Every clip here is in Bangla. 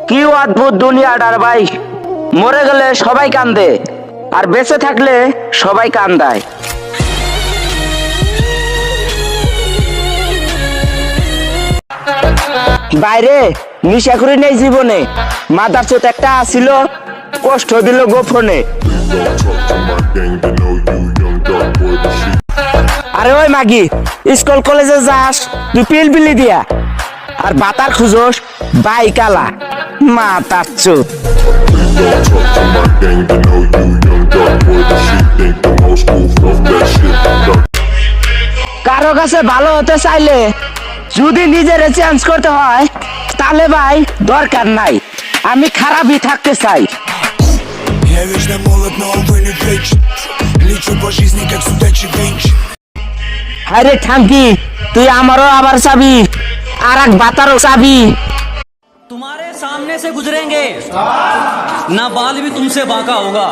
কি অদ্ভুত দুনিয়াটার ভাই। মরে গেলে সবাই কান্দে, আর বেঁচে থাকলে সবাই কান্দায়। বাইরে নিশা করি নেই জীবনে, মাদার চোত একটা আসিল, কষ্ট দিল গোপনে। আরে ওই মাগি, স্কুল কলেজে যাস তুই পিল বিলি দিয়া, আর বাতার খুঁজোস বাই কালা মাতার চোত। কারো কাছে ভালো হতে চাইলে যদি নিজের চেঞ্জ করতে হয়, তাহলে ভাই দরকার নাই, আমি খারাপই থাকতে চাই। Я вечно молод, но увы не вечен. Лечу по жизни, как судачий венч. আরে ঠাঙ্কি, তুই আমারও আবার চাবি, আর এক বাতারও চাবি। तुम्हारे सामने से गुजरेंगे ना बाल भी तुमसे बांका होगा।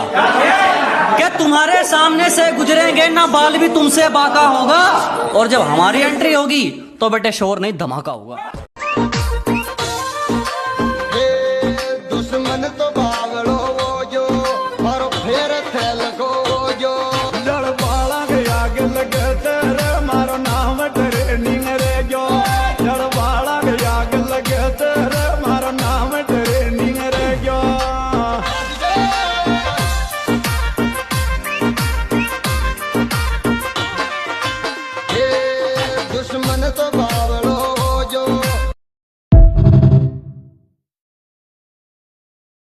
क्या तुम्हारे सामने से गुजरेंगे ना बाल भी तुमसे बांका होगा। और जब हमारी एंट्री होगी तो बेटे शोर नहीं धमाका होगा।